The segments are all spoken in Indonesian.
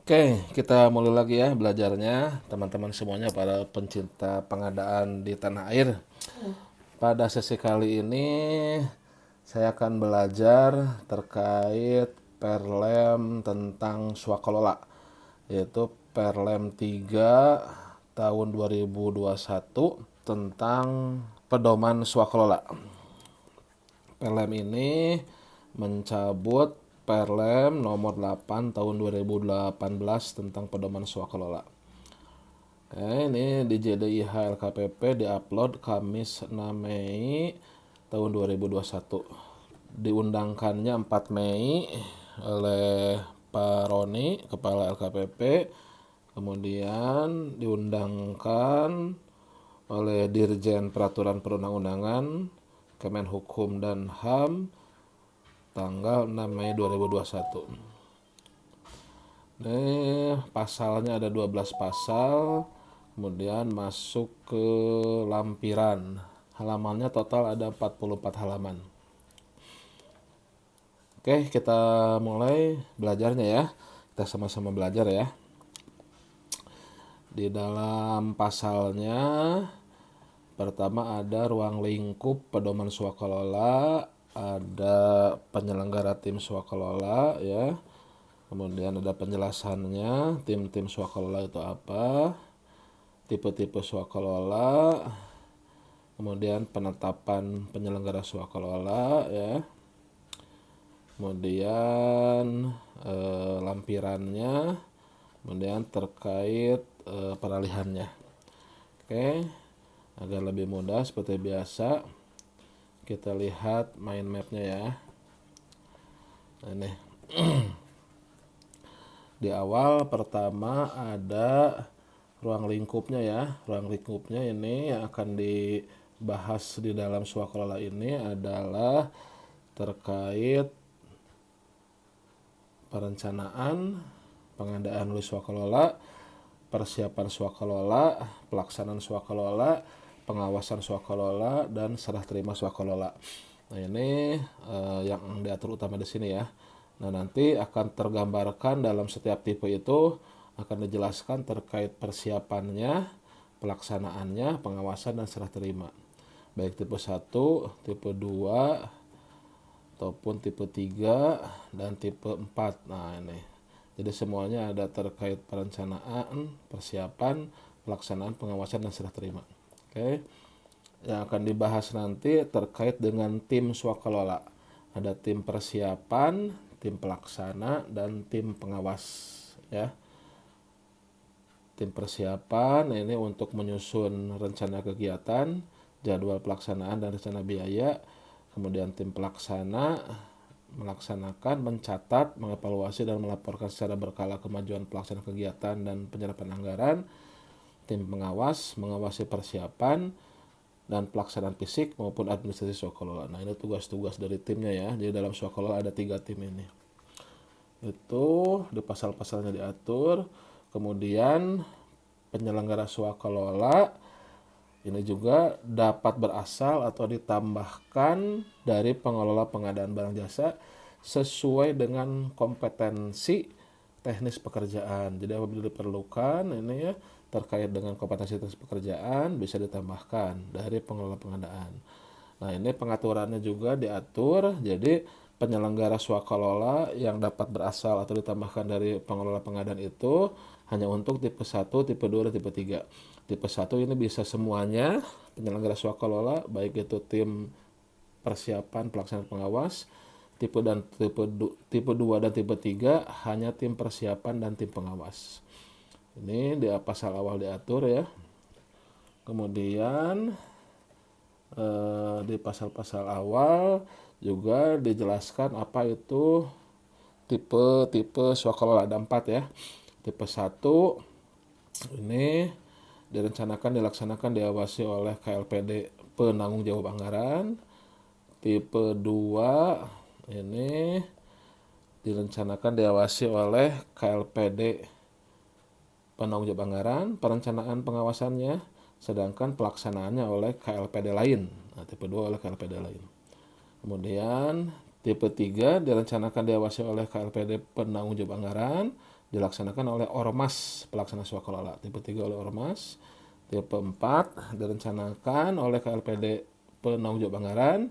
Oke, kita mulai lagi ya belajarnya, teman-teman semuanya para pencinta pengadaan di tanah air. Pada sesi kali ini saya akan belajar terkait Perlem tentang swakalola, yaitu Perlem 3 tahun 2021 tentang pedoman swakalola. Perlem ini mencabut Perlem nomor 8 tahun 2018 tentang pedoman swakalola. Ini di JDIH LKPP diupload Kamis 6 Mei tahun 2021. Diundangkannya 4 Mei oleh Pak Roni, Kepala LKPP. Kemudian diundangkan oleh Dirjen Peraturan Perundang-undangan, Kemenhukum dan HAM tanggal 6 Mei 2021. Pasalnya ada 12 pasal, kemudian masuk ke lampiran. Halamannya total ada 44 halaman. Oke, kita mulai belajarnya ya. Kita sama-sama belajar ya. Di dalam pasalnya pertama ada ruang lingkup pedoman swakalola, ada penyelenggara tim swakalola ya. Kemudian ada penjelasannya, tim-tim swakalola itu apa, tipe-tipe swakalola, kemudian penetapan penyelenggara swakalola ya. Kemudian lampirannya, kemudian terkait peralihannya. Oke, agar lebih mudah seperti biasa kita lihat mind mapnya ya. Ini di awal pertama ada ruang lingkupnya ya. Ruang lingkupnya ini yang akan dibahas di dalam swakalola ini adalah terkait perencanaan pengadaan oleh swakalola, persiapan swakalola, pelaksanaan swakalola, pengawasan swakalola, dan serah terima swakalola. Nah ini yang diatur utama di sini ya. Nah nanti akan tergambarkan dalam setiap tipe itu akan dijelaskan terkait persiapannya, pelaksanaannya, pengawasan, dan serah terima. Baik tipe 1, tipe 2, ataupun tipe 3, dan tipe 4. Nah ini. Jadi semuanya ada terkait perencanaan, persiapan, pelaksanaan, pengawasan, dan serah terima. Oke. Yang akan dibahas nanti terkait dengan tim swakalola. Ada tim persiapan, tim pelaksana, dan tim pengawas ya. Tim persiapan ini untuk menyusun rencana kegiatan, jadwal pelaksanaan, dan rencana biaya. Kemudian tim pelaksana melaksanakan, mencatat, mengevaluasi, dan melaporkan secara berkala kemajuan pelaksanaan kegiatan dan penyerapan anggaran. Tim pengawas mengawasi persiapan dan pelaksanaan fisik maupun administrasi swakalola. Nah ini tugas-tugas dari timnya ya. Jadi dalam swakalola ada 3 tim ini. Itu di pasal-pasalnya diatur. Kemudian penyelenggara swakalola ini juga dapat berasal atau ditambahkan dari pengelola pengadaan barang jasa sesuai dengan kompetensi teknis pekerjaan. Jadi apabila diperlukan ini ya terkait dengan kompetensi teknis pekerjaan bisa ditambahkan dari pengelola pengadaan. Nah ini pengaturannya juga diatur. Jadi penyelenggara swakalola yang dapat berasal atau ditambahkan dari pengelola pengadaan itu hanya untuk tipe 1, tipe 2, dan tipe 3. Tipe 1 ini bisa semuanya penyelenggara swakalola, baik itu tim persiapan pelaksanaan pengawas. Tipe 2 dan tipe 3 hanya tim persiapan dan tim pengawas. Ini di pasal awal diatur ya. Kemudian di pasal-pasal awal juga dijelaskan apa itu tipe swakalola. Ada 4 ya. Tipe 1 ini dilaksanakan diawasi oleh KLPD penanggung jawab anggaran. Tipe 2 ini direncanakan diawasi oleh KLPD penanggung jawab anggaran, perencanaan pengawasannya, sedangkan pelaksanaannya oleh KLPD lain. Nah, tipe 2 oleh KLPD lain. Kemudian tipe 3 direncanakan diawasi oleh KLPD penanggung jawab anggaran, dilaksanakan oleh ormas pelaksana swakelola. Tipe 3 oleh ormas. Tipe 4 direncanakan oleh KLPD penanggung jawab anggaran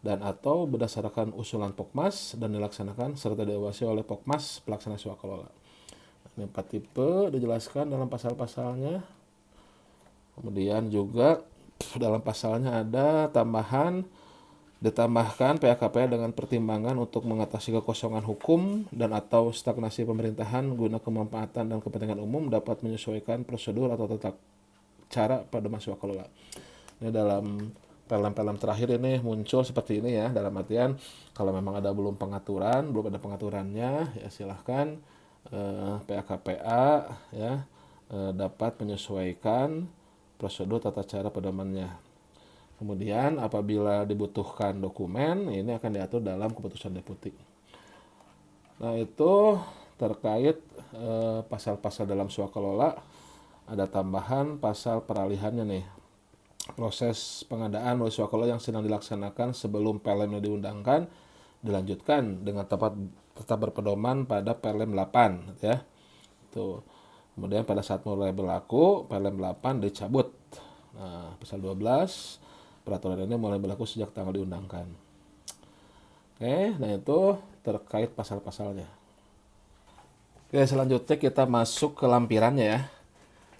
dan atau berdasarkan usulan Pokmas dan dilaksanakan serta diawasi oleh Pokmas pelaksana swakelola. Ini 4 tipe dijelaskan dalam pasal-pasalnya. Kemudian juga dalam pasalnya ada ditambahkan PAKP dengan pertimbangan untuk mengatasi kekosongan hukum dan atau stagnasi pemerintahan guna kemanfaatan dan kepentingan umum dapat menyesuaikan prosedur atau tata cara pada masa kelola. Ini dalam film-film terakhir ini muncul seperti ini ya, dalam artian kalau memang belum ada pengaturannya ya silahkan PAKPA ya dapat menyesuaikan prosedur tata cara pedomannya. Kemudian apabila dibutuhkan dokumen, ini akan diatur dalam keputusan deputi. Nah itu terkait pasal-pasal dalam swakelola. Ada tambahan pasal peralihannya nih. Proses pengadaan oleh swakelola yang sedang dilaksanakan sebelum PLM diundangkan dilanjutkan dengan tetap berpedoman pada PLM 8 ya. Tuh. Kemudian pada saat mulai berlaku PLM 8 dicabut. Nah, pasal 12 peraturan ini mulai berlaku sejak tanggal diundangkan. Oke, nah itu terkait pasal-pasalnya. Oke, selanjutnya kita masuk ke lampirannya ya.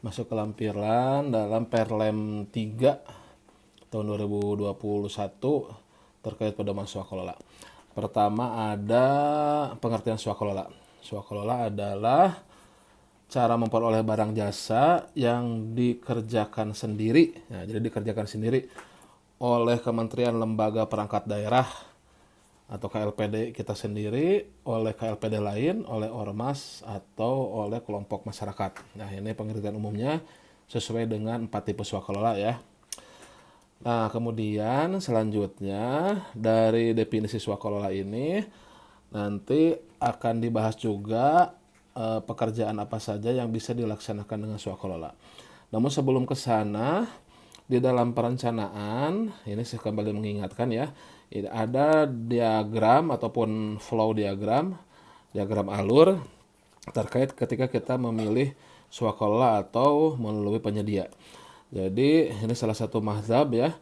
Masuk ke lampiran dalam Perlem 3 tahun 2021 terkait pedoman swakelola. Pertama ada pengertian swakelola. Swakelola adalah cara memperoleh barang jasa yang dikerjakan sendiri. Nah, jadi dikerjakan sendiri oleh kementerian lembaga perangkat daerah atau KLPD kita sendiri, oleh KLPD lain, oleh ormas atau oleh kelompok masyarakat. Nah ini pengertian umumnya sesuai dengan 4 tipe swakelola ya. Nah kemudian selanjutnya dari definisi swakelola ini nanti akan dibahas juga pekerjaan apa saja yang bisa dilaksanakan dengan swakelola. Namun sebelum ke sana, di dalam perencanaan, ini saya kembali mengingatkan ya, ada diagram ataupun flow diagram alur terkait ketika kita memilih swakelola atau melalui penyedia. Jadi ini salah satu mazhab ya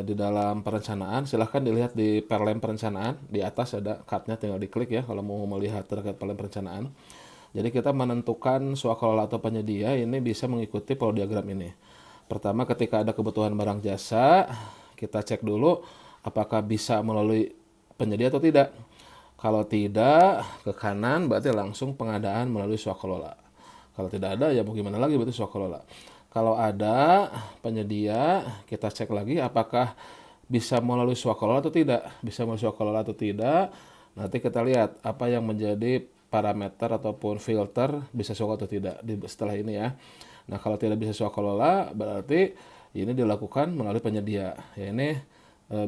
di dalam perencanaan. Silahkan dilihat di Perlem perencanaan, di atas ada card-nya, tinggal diklik ya kalau mau melihat terkait Perlem perencanaan. Jadi kita menentukan swakelola atau penyedia ini bisa mengikuti flow diagram ini. Pertama ketika ada kebutuhan barang jasa, kita cek dulu apakah bisa melalui penyedia atau tidak. Kalau tidak, ke kanan berarti langsung pengadaan melalui swakelola. Kalau tidak ada ya mau gimana lagi berarti swakelola. Kalau ada penyedia, kita cek lagi apakah bisa melalui swakelola atau tidak. Bisa melalui swakelola atau tidak. Nanti kita lihat apa yang menjadi parameter ataupun filter bisa swakelola atau tidak setelah ini ya. Nah kalau tidak bisa swakelola berarti ini dilakukan melalui penyedia. Ya ini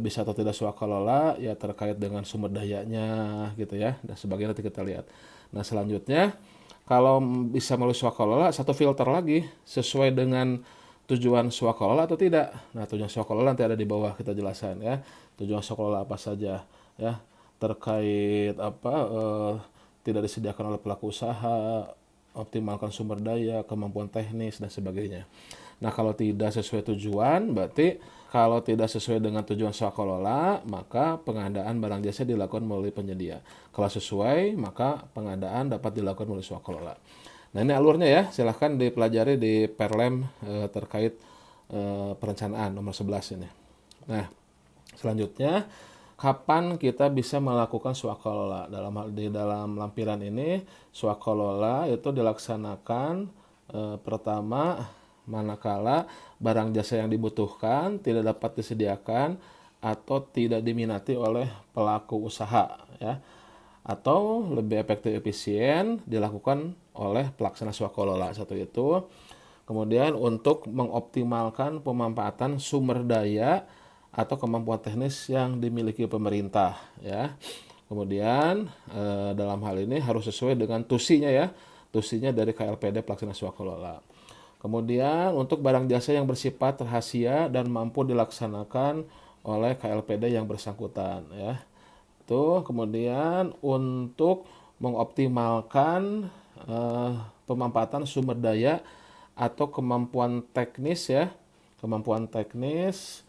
bisa atau tidak swakelola ya terkait dengan sumber dayanya gitu ya. Dan sebagainya nanti kita lihat. Nah selanjutnya kalau bisa melalui swakelola satu filter lagi sesuai dengan tujuan swakelola atau tidak. Nah tujuan swakelola nanti ada di bawah kita jelaskan ya. Tujuan swakelola apa saja ya terkait tidak disediakan oleh pelaku usaha, optimalkan sumber daya, kemampuan teknis, dan sebagainya. Nah, kalau tidak sesuai tujuan, berarti kalau tidak sesuai dengan tujuan swakelola, maka pengadaan barang jasa dilakukan melalui penyedia. Kalau sesuai, maka pengadaan dapat dilakukan melalui swakelola. Nah, ini alurnya ya, silahkan dipelajari di Perlem terkait perencanaan nomor 11 ini. Nah, selanjutnya kapan kita bisa melakukan swakelola? Di dalam lampiran ini swakelola itu dilaksanakan pertama manakala barang jasa yang dibutuhkan tidak dapat disediakan atau tidak diminati oleh pelaku usaha ya. Atau lebih efektif efisien dilakukan oleh pelaksana swakelola satu itu. Kemudian untuk mengoptimalkan pemanfaatan sumber daya atau kemampuan teknis yang dimiliki pemerintah ya. Kemudian dalam hal ini harus sesuai dengan tusinya ya. Tusinya dari KLPD pelaksana swakelola. Kemudian untuk barang jasa yang bersifat rahasia dan mampu dilaksanakan oleh KLPD yang bersangkutan ya. Kemudian untuk mengoptimalkan pemanfaatan sumber daya atau kemampuan teknis ya, kemampuan teknis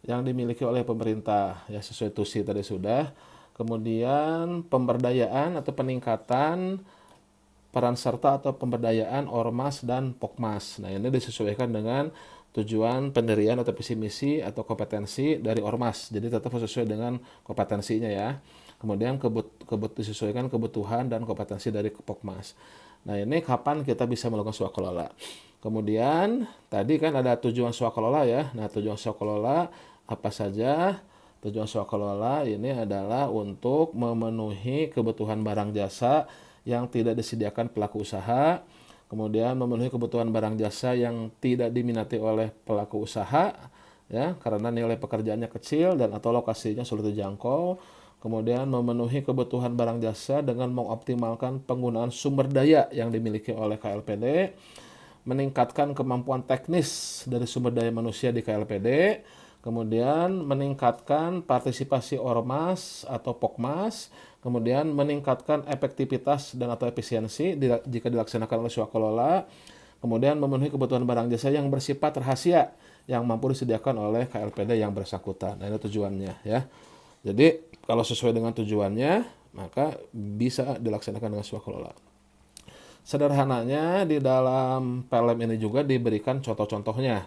yang dimiliki oleh pemerintah ya, sesuai TUSI tadi sudah. Kemudian pemberdayaan atau peningkatan peran serta atau pemberdayaan ormas dan pokmas. Nah, ini disesuaikan dengan tujuan pendirian atau visi misi atau kompetensi dari ormas. Jadi tetap sesuai dengan kompetensinya ya. Kemudian disesuaikan kebutuhan dan kompetensi dari pokmas. Nah, ini kapan kita bisa melakukan swakelola. Kemudian tadi kan ada tujuan swakelola ya. Nah, tujuan swakelola apa saja? Tujuan swakelola ini adalah untuk memenuhi kebutuhan barang jasa yang tidak disediakan pelaku usaha, kemudian memenuhi kebutuhan barang jasa yang tidak diminati oleh pelaku usaha, ya, karena nilai pekerjaannya kecil dan atau lokasinya sulit dijangkau, kemudian memenuhi kebutuhan barang jasa dengan mengoptimalkan penggunaan sumber daya yang dimiliki oleh KLPD, meningkatkan kemampuan teknis dari sumber daya manusia di KLPD, kemudian meningkatkan partisipasi ormas atau pokmas, kemudian meningkatkan efektivitas dan atau efisiensi jika dilaksanakan oleh swakelola, kemudian memenuhi kebutuhan barang jasa yang bersifat rahasia yang mampu disediakan oleh KLPD yang bersangkutan. Nah, ini tujuannya ya. Jadi kalau sesuai dengan tujuannya, maka bisa dilaksanakan dengan swakelola. Sederhananya di dalam PLM ini juga diberikan contoh-contohnya.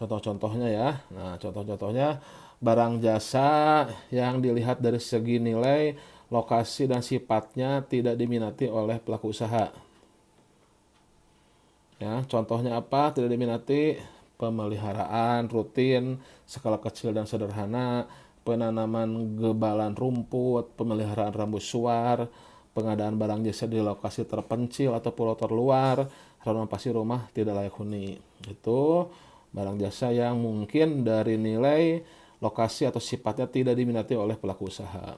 Contoh-contohnya ya. Nah, contoh-contohnya barang jasa yang dilihat dari segi nilai, lokasi dan sifatnya tidak diminati oleh pelaku usaha. Ya, contohnya apa? Tidak diminati: pemeliharaan rutin skala kecil dan sederhana, penanaman gebalan rumput, pemeliharaan rambut suar, pengadaan barang jasa di lokasi terpencil atau pulau terluar, renovasi rumah tidak layak huni. Itu barang jasa yang mungkin dari nilai, lokasi atau sifatnya tidak diminati oleh pelaku usaha.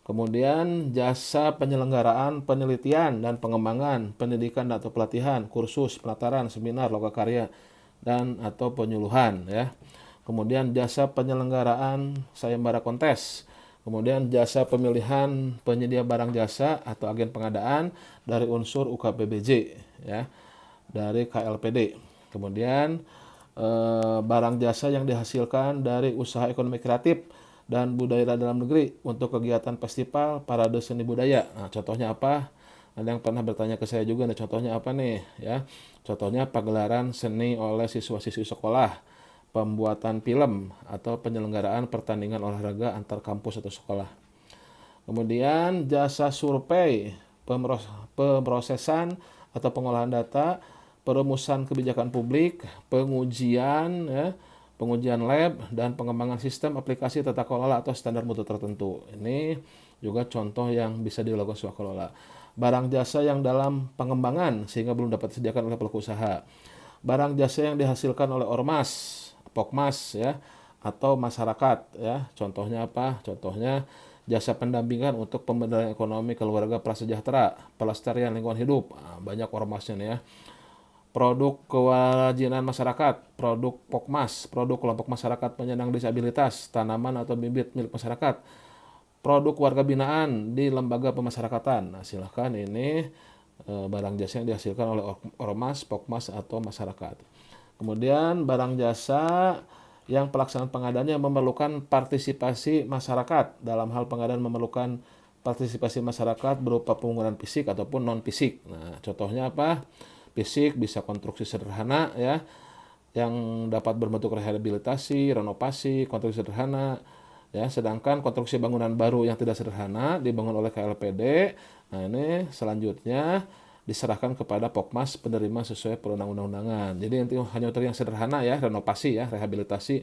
Kemudian jasa penyelenggaraan penelitian dan pengembangan, pendidikan atau pelatihan, kursus, pelataran, seminar, lokakarya dan atau penyuluhan ya. Kemudian jasa penyelenggaraan sayembara kontes. Kemudian jasa pemilihan penyedia barang jasa atau agen pengadaan dari unsur UKPBJ ya, dari KLPD. Kemudian barang jasa yang dihasilkan dari usaha ekonomi kreatif dan budaya dalam negeri untuk kegiatan festival, parade seni budaya. Nah, contohnya apa? Ada yang pernah bertanya ke saya juga, nih contohnya apa nih? Ya, contohnya pagelaran seni oleh siswa-siswi sekolah, pembuatan film atau penyelenggaraan pertandingan olahraga antar kampus atau sekolah. Kemudian jasa survei, pemrosesan atau pengolahan data, perumusan kebijakan publik, pengujian ya, pengujian lab, dan pengembangan sistem aplikasi tata kelola atau standar mutu tertentu. Ini juga contoh yang bisa dilakukan swakelola. Barang jasa yang dalam pengembangan sehingga belum dapat disediakan oleh pelaku usaha. Barang jasa yang dihasilkan oleh ormas, pokmas ya, atau masyarakat ya. Contohnya apa? Contohnya jasa pendampingan untuk pemberdayaan ekonomi keluarga prasejahtera, pelestarian lingkungan hidup. Nah, banyak ormasnya nih ya. Produk kewajiban masyarakat, produk pokmas, produk kelompok masyarakat penyandang disabilitas, tanaman atau bibit milik masyarakat, produk warga binaan di lembaga pemasyarakatan. Nah, silahkan ini barang jasa yang dihasilkan oleh ormas, pokmas atau masyarakat. Kemudian barang jasa yang pelaksanaan pengadaannya memerlukan partisipasi masyarakat. Dalam hal pengadaan memerlukan partisipasi masyarakat berupa penggunaan fisik ataupun non fisik. Nah, contohnya apa? Fisik bisa konstruksi sederhana ya, yang dapat berbentuk rehabilitasi, renovasi, konstruksi sederhana ya. Sedangkan konstruksi bangunan baru yang tidak sederhana dibangun oleh KLPD. Nah, ini selanjutnya diserahkan kepada Pokmas penerima sesuai perundang-undangan. Jadi hanya untuk yang sederhana ya, renovasi ya, rehabilitasi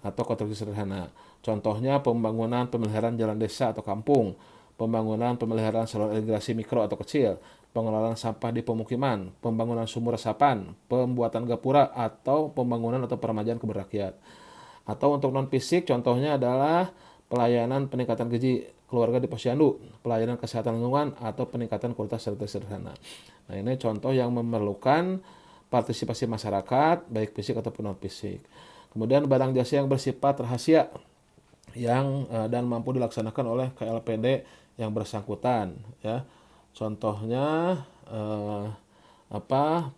atau konstruksi sederhana. Contohnya pembangunan pemeliharaan jalan desa atau kampung, pembangunan pemeliharaan saluran irigasi mikro atau kecil, pengelolaan sampah di pemukiman, pembangunan sumur resapan, pembuatan gapura, atau pembangunan atau peremajaan kebun rakyat. Atau untuk non fisik contohnya adalah pelayanan peningkatan gizi keluarga di posyandu, pelayanan kesehatan lingkungan, atau peningkatan kualitas serta sederhana. Nah, ini contoh yang memerlukan partisipasi masyarakat baik fisik ataupun non fisik. Kemudian barang jasa yang bersifat rahasia yang dan mampu dilaksanakan oleh KLPD yang bersangkutan ya. Contohnya eh,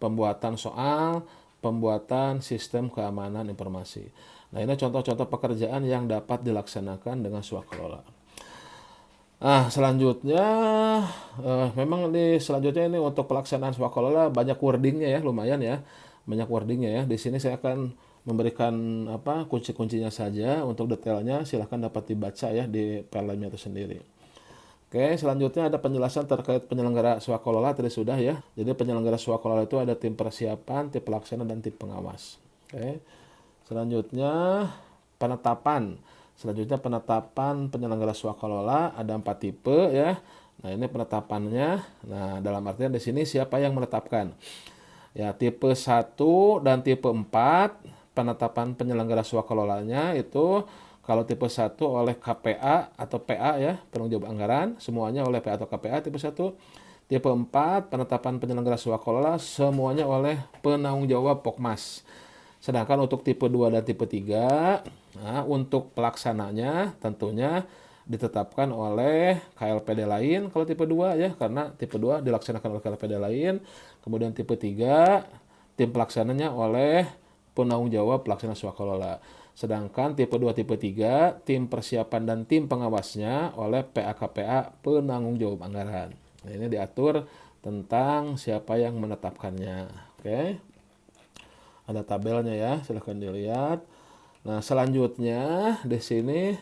pembuatan soal, pembuatan sistem keamanan informasi. Nah, ini contoh-contoh pekerjaan yang dapat dilaksanakan dengan swakelola. Selanjutnya memang selanjutnya ini untuk pelaksanaan swakelola banyak wordingnya ya, lumayan ya. Banyak wordingnya ya. Di sini saya akan memberikan kunci-kuncinya saja. Untuk detailnya silahkan dapat dibaca ya di filenya itu sendiri. Oke, selanjutnya ada penjelasan terkait penyelenggara swakelola tadi sudah ya. Jadi penyelenggara swakelola itu ada tim persiapan, tim pelaksana, dan tim pengawas. Oke. Selanjutnya penetapan. Selanjutnya penetapan penyelenggara swakelola ada 4 tipe ya. Nah, ini penetapannya. Nah, dalam artian di sini siapa yang menetapkan? Ya, tipe 1 dan tipe 4 penetapan penyelenggara swakelolanya itu kalau tipe 1 oleh KPA atau PA ya, penanggung jawab anggaran, semuanya oleh PA atau KPA tipe 1. Tipe 4 penetapan penyelenggara swakelola semuanya oleh penanggung jawab Pokmas. Sedangkan untuk tipe 2 dan tipe 3, untuk pelaksananya tentunya ditetapkan oleh KLPD lain kalau tipe 2 ya, karena tipe 2 dilaksanakan oleh KLPD lain. Kemudian tipe 3, tim pelaksananya oleh penanggung jawab pelaksana swakelola. Sedangkan tipe 2, tipe 3, tim persiapan dan tim pengawasnya oleh PA-KPA penanggung jawab anggaran. Nah, ini diatur tentang siapa yang menetapkannya. Oke. Ada tabelnya ya, silahkan dilihat. Nah, selanjutnya di sini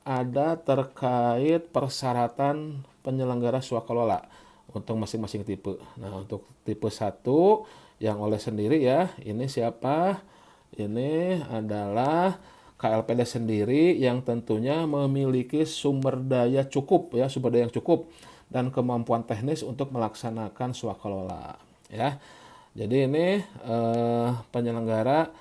ada terkait persyaratan penyelenggara swakelola untuk masing-masing tipe. Nah, untuk tipe 1 yang oleh sendiri ya, ini siapa? Ini adalah KLPD sendiri yang tentunya memiliki sumber daya cukup ya, sumber daya yang cukup dan kemampuan teknis untuk melaksanakan swakelola ya. Jadi ini penyelenggara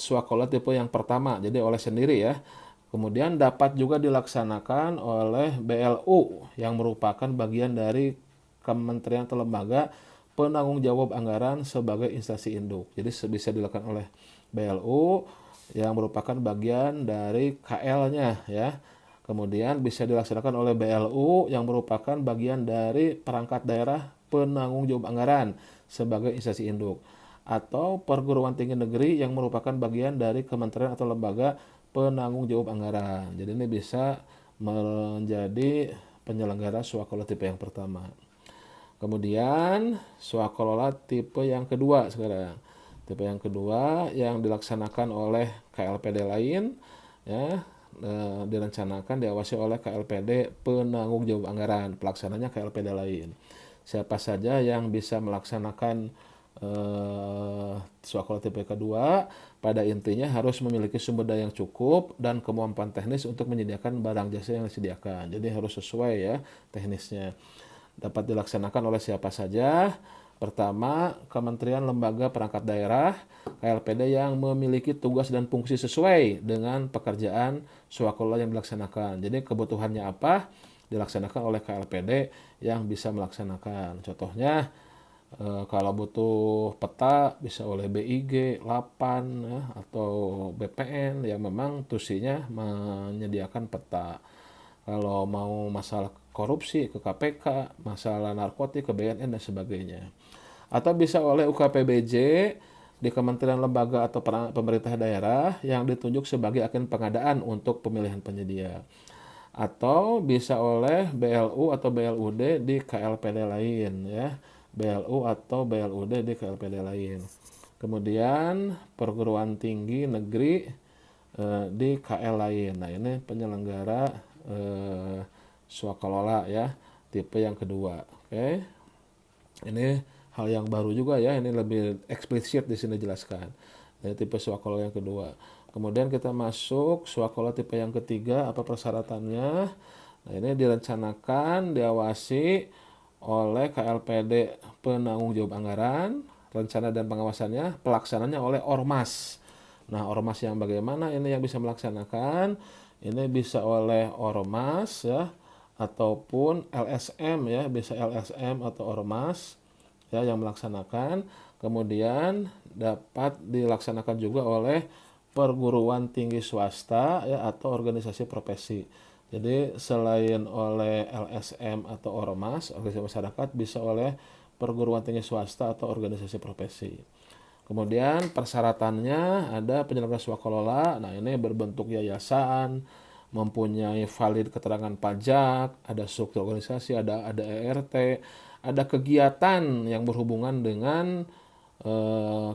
swakelola tipe yang pertama, jadi oleh sendiri ya. Kemudian dapat juga dilaksanakan oleh BLU yang merupakan bagian dari kementerian atau lembaga penanggung jawab anggaran sebagai instansi induk. Jadi bisa dilakukan oleh BLU yang merupakan bagian dari KL-nya ya. Kemudian bisa dilaksanakan oleh BLU yang merupakan bagian dari perangkat daerah penanggung jawab anggaran sebagai instansi induk, atau perguruan tinggi negeri yang merupakan bagian dari kementerian atau lembaga penanggung jawab anggaran. Jadi ini bisa menjadi penyelenggara swakelola tipe yang pertama. Kemudian swakelola tipe yang kedua sekarang. Tipe yang kedua yang dilaksanakan oleh KLPD lain ya, direncanakan diawasi oleh KLPD penanggung jawab anggaran, pelaksananya KLPD lain. Siapa saja yang bisa melaksanakan swakelola tipe kedua, pada intinya harus memiliki sumber daya yang cukup dan kemampuan teknis untuk menyediakan barang jasa yang disediakan. Jadi harus sesuai ya teknisnya. Dapat dilaksanakan oleh siapa saja. Pertama, kementerian, lembaga, perangkat daerah, KLPD yang memiliki tugas dan fungsi sesuai dengan pekerjaan swakelola yang dilaksanakan. Jadi kebutuhannya apa? Dilaksanakan oleh KLPD yang bisa melaksanakan. Contohnya kalau butuh peta bisa oleh BIG, LAPAN ya, atau BPN yang memang tusinya menyediakan peta. Kalau mau masalah korupsi ke KPK, masalah narkotik ke BNN dan sebagainya. Atau bisa oleh UKPBJ di kementerian, lembaga, atau pemerintah daerah yang ditunjuk sebagai agen pengadaan untuk pemilihan penyedia. Atau bisa oleh BLU atau BLUD di KLPD lain ya. BLU atau BLUD di KLPD lain. Kemudian perguruan tinggi negeri di KL lain. Nah, ini penyelenggara swakelola ya, tipe yang kedua. Oke. Ini hal yang baru juga ya, ini lebih eksplisit di sini jelaskan. Ini tipe swakelola yang kedua. Kemudian kita masuk swakelola tipe yang ketiga, apa persyaratannya? Nah, ini direncanakan, diawasi oleh KLPD penanggung jawab anggaran, rencana dan pengawasannya, pelaksananya oleh Ormas. Nah, Ormas yang bagaimana ini yang bisa melaksanakan? Ini bisa oleh Ormas ya, ataupun LSM ya, bisa LSM atau Ormas ya yang melaksanakan. Kemudian dapat dilaksanakan juga oleh perguruan tinggi swasta ya, atau organisasi profesi. Jadi selain oleh LSM atau ormas, organisasi masyarakat, bisa oleh perguruan tinggi swasta atau organisasi profesi. Kemudian persyaratannya ada penyelenggara swakelola. Nah, ini berbentuk yayasan, mempunyai valid keterangan pajak, ada struktur organisasi, ada ERT, ada kegiatan yang berhubungan dengan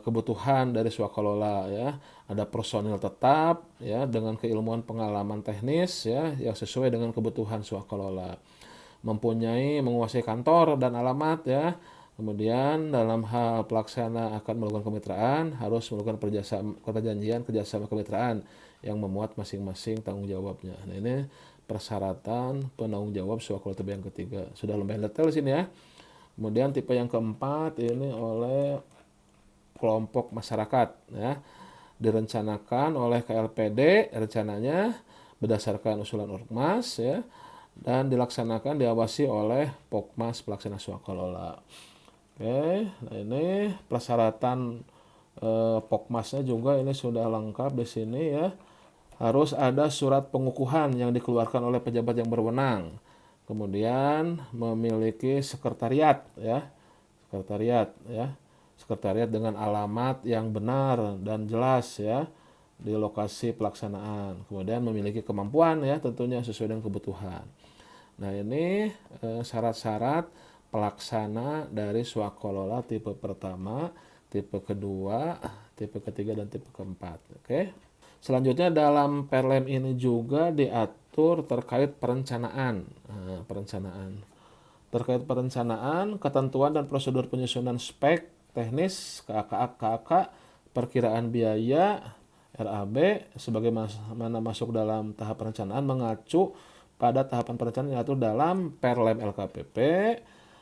kebutuhan dari swakelola ya. Ada personil tetap ya dengan keilmuan pengalaman teknis ya yang sesuai dengan kebutuhan swakelola. Menguasai kantor dan alamat ya. Kemudian dalam hal pelaksana akan melakukan kemitraan harus melakukan perjanjian kerjasama kemitraan yang memuat masing-masing tanggung jawabnya. Nah, ini persyaratan penanggung jawab swakelola tipe yang ketiga. Sudah lumayan detail di sini ya. Kemudian tipe yang keempat ini oleh kelompok masyarakat ya. Direncanakan oleh KLPD rencananya berdasarkan usulan Ormas ya dan diawasi oleh Pokmas pelaksana swakelola. Oke, nah ini persyaratan Pokmasnya juga ini sudah lengkap di sini ya. Harus ada surat pengukuhan yang dikeluarkan oleh pejabat yang berwenang. Kemudian memiliki sekretariat ya. Sekretariat dengan alamat yang benar dan jelas ya di lokasi pelaksanaan. Kemudian memiliki kemampuan ya tentunya sesuai dengan kebutuhan. Nah, ini syarat-syarat pelaksana dari swakelola tipe pertama, tipe kedua, tipe ketiga, dan tipe keempat. Oke. Selanjutnya dalam Perlem ini juga diatur terkait perencanaan. Terkait perencanaan, ketentuan dan prosedur penyusunan spek teknis, KAK, perkiraan biaya, RAB, sebagaimana masuk dalam tahap perencanaan mengacu pada tahapan perencanaan yang diatur dalam Perlem LKPP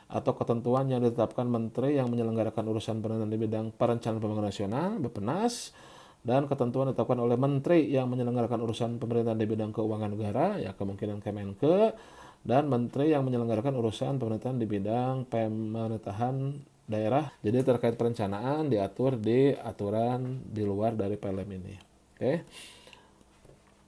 atau ketentuan yang ditetapkan Menteri yang menyelenggarakan urusan perencanaan di bidang perencanaan pembangunan nasional, Bappenas, dan ketentuan ditetapkan oleh Menteri yang menyelenggarakan urusan pemerintahan di bidang keuangan negara, ya kemungkinan Kemenke, dan Menteri yang menyelenggarakan urusan pemerintahan di bidang pemerintahan daerah. Jadi terkait perencanaan diatur di aturan di luar dari Perlem ini. Oke.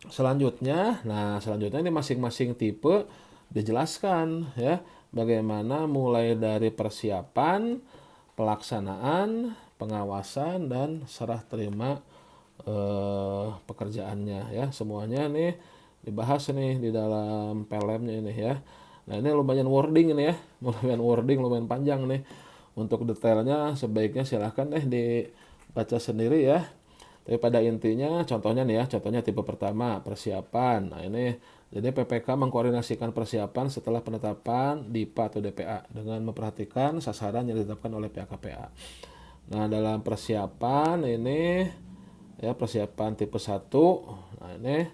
Selanjutnya ini masing-masing tipe dijelaskan ya bagaimana mulai dari persiapan, pelaksanaan, pengawasan, dan serah terima pekerjaannya ya. Semuanya nih dibahas nih di dalam Perlemnya ini ya. Nah, ini lumayan lumayan panjang nih. Untuk detailnya sebaiknya silahkan dibaca sendiri ya. Tapi pada intinya contohnya tipe pertama persiapan. Nah, ini jadi PPK mengkoordinasikan persiapan setelah penetapan DIPA atau DPA dengan memperhatikan sasaran yang ditetapkan oleh pihak KPA. Nah, dalam persiapan ini ya persiapan tipe 1. Nah, ini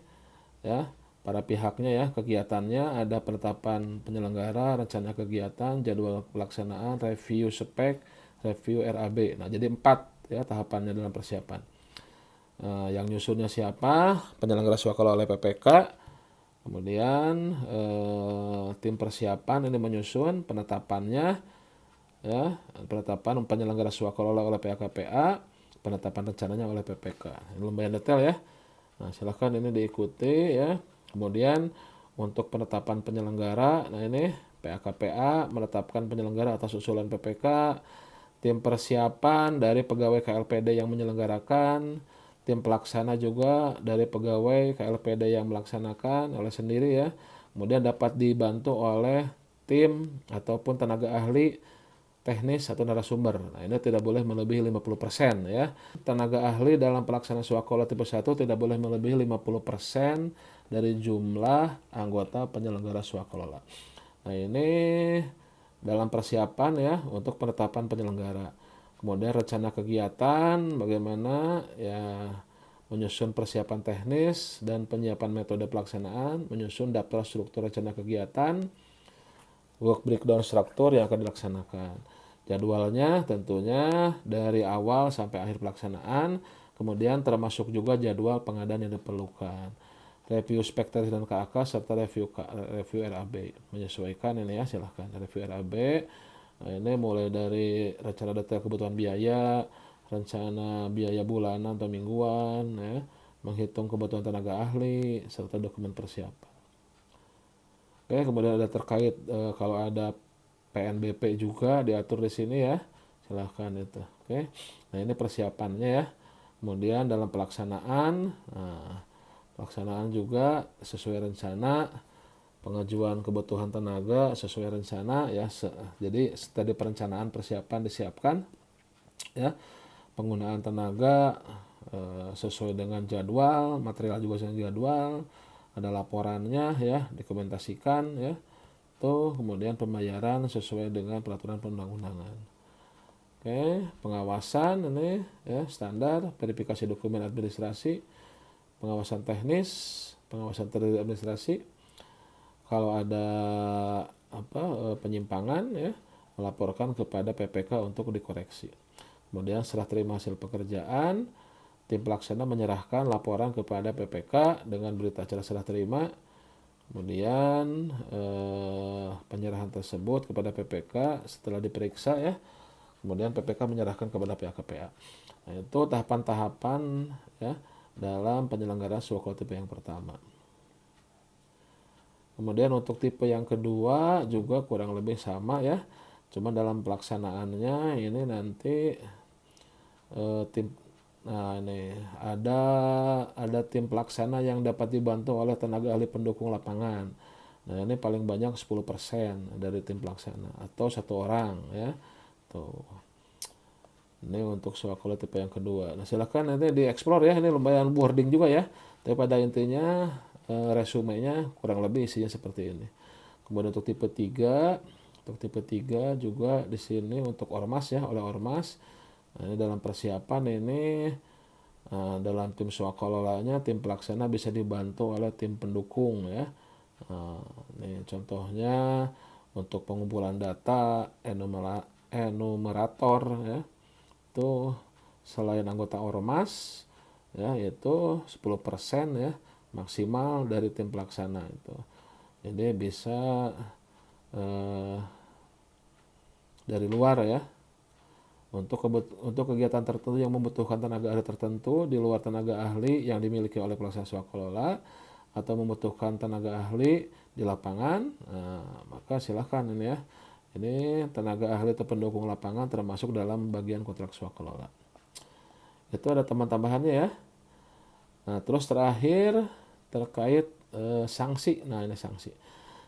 ya para pihaknya ya kegiatannya ada penetapan penyelenggara, rencana kegiatan, jadwal pelaksanaan, review spek, review RAB. Nah, jadi 4 ya tahapannya dalam persiapan. Yang nyusunnya siapa? Penyelenggara swakelola oleh PPK. Kemudian tim persiapan ini menyusun penetapannya ya, penetapan penyelenggara swakelola oleh pihak KPA, penetapan rencananya oleh PPK. Ini lumayan detail ya. Nah, silahkan ini diikuti ya. Kemudian untuk penetapan penyelenggara, nah ini PHKPA menetapkan penyelenggara atas usulan PPK, tim persiapan dari pegawai KLPD yang menyelenggarakan, tim pelaksana juga dari pegawai KLPD yang melaksanakan oleh sendiri ya. Kemudian dapat dibantu oleh tim ataupun tenaga ahli teknis atau narasumber. Nah, ini tidak boleh melebihi 50% ya. Tenaga ahli dalam pelaksanaan swakelola tipe 1 tidak boleh melebihi 50% dari jumlah anggota penyelenggara swakelola. Nah, ini dalam persiapan ya untuk penetapan penyelenggara. Kemudian rencana kegiatan bagaimana ya menyusun persiapan teknis dan penyiapan metode pelaksanaan, menyusun daftar struktur rencana kegiatan, work breakdown struktur yang akan dilaksanakan. Jadwalnya tentunya dari awal sampai akhir pelaksanaan, kemudian termasuk juga jadwal pengadaan yang diperlukan. Review spek teknis dan KAK serta review RAB. Menyesuaikan ini ya, silahkan. Review RAB, nah ini mulai dari rencana detail kebutuhan biaya, rencana biaya bulanan atau mingguan, ya, menghitung kebutuhan tenaga ahli, serta dokumen persiapan. Oke, kemudian ada terkait kalau ada PNBP juga diatur di sini ya. Silahkan itu. Oke. Nah, ini persiapannya ya. Kemudian dalam pelaksanaan, pelaksanaan juga sesuai rencana, pengajuan kebutuhan tenaga sesuai rencana ya. Jadi tadi perencanaan persiapan disiapkan ya. Penggunaan tenaga sesuai dengan jadwal, material juga sesuai jadwal, ada laporannya ya, dokumentasikan ya. Tuh, kemudian pembayaran sesuai dengan peraturan perundang-undangan. Oke, pengawasan ini ya standar, verifikasi dokumen administrasi, pengawasan teknis, pengawasan terhadap administrasi. Kalau ada penyimpangan ya, melaporkan kepada PPK untuk dikoreksi. Kemudian setelah terima hasil pekerjaan, tim pelaksana menyerahkan laporan kepada PPK dengan berita acara serah terima. Kemudian penyerahan tersebut kepada PPK setelah diperiksa ya. Kemudian PPK menyerahkan kepada pihak KPA. Nah, itu tahapan-tahapan ya dalam penyelenggaraan swakol tipe yang pertama. Kemudian untuk tipe yang kedua juga kurang lebih sama ya. Cuma dalam pelaksanaannya ini nanti tim ini ada tim pelaksana yang dapat dibantu oleh tenaga ahli pendukung lapangan. Nah, ini paling banyak 10% dari tim pelaksana atau 1 orang ya. Tuh. Ini untuk swakol tipe yang kedua. Nah, silakan nanti dieksplor ya. Ini lumayan boarding juga ya. Tapi pada intinya resumenya kurang lebih isinya seperti ini. Kemudian untuk tipe 3, juga di sini untuk ormas ya, oleh ormas. Nah, ini dalam persiapan ini dalam tim swakololanya tim pelaksana bisa dibantu oleh tim pendukung ya. Ini contohnya untuk pengumpulan data enumerator ya. Itu selain anggota ormas ya itu 10% ya maksimal dari tim pelaksana itu. Jadi bisa dari luar ya. Untuk kegiatan tertentu yang membutuhkan tenaga ahli tertentu di luar tenaga ahli yang dimiliki oleh pelaksana swakolola atau membutuhkan tenaga ahli di lapangan, maka silahkan ini ya. Ini tenaga ahli atau pendukung lapangan termasuk dalam bagian kontrak swakolola. Itu ada teman tambahannya ya. Nah, terus terakhir terkait sanksi. Nah, ini sanksi.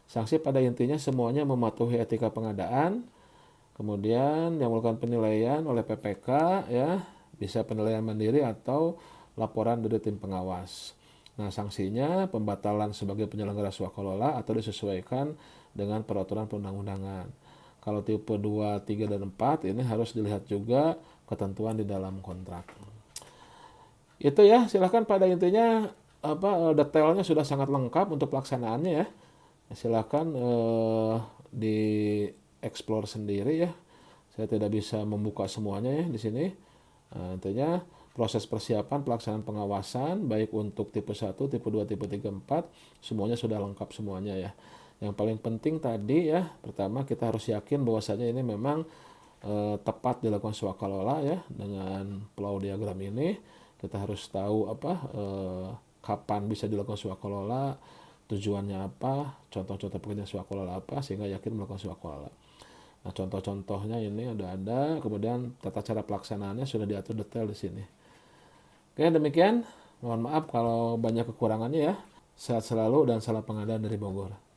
Sanksi pada intinya semuanya mematuhi etika pengadaan. Kemudian yang melakukan penilaian oleh PPK ya, bisa penilaian mandiri atau laporan dari tim pengawas. Nah, sanksinya pembatalan sebagai penyelenggara swakolola atau disesuaikan dengan peraturan perundang-undangan. Kalau tipe 2, 3, dan 4 ini harus dilihat juga ketentuan di dalam kontrak. Itu ya, silahkan pada intinya detailnya sudah sangat lengkap untuk pelaksanaannya ya. Silahkan dieksplor sendiri ya. Saya tidak bisa membuka semuanya ya di sini. Intinya proses persiapan pelaksanaan pengawasan baik untuk tipe 1, tipe 2, tipe 3, 4 semuanya sudah lengkap semuanya ya. Yang paling penting tadi ya, pertama kita harus yakin bahwasanya ini memang tepat dilakukan swakolola ya dengan flow diagram ini. Kita harus tahu kapan bisa dilakukan swakolola, tujuannya apa, contoh-contoh pekerjaan swakolola apa sehingga yakin melakukan swakolola. Nah, contoh-contohnya ini ada, kemudian tata cara pelaksanaannya sudah diatur detail di sini. Oke, demikian. Mohon maaf kalau banyak kekurangannya ya. Sehat selalu dan salam pengadaan dari Bogor.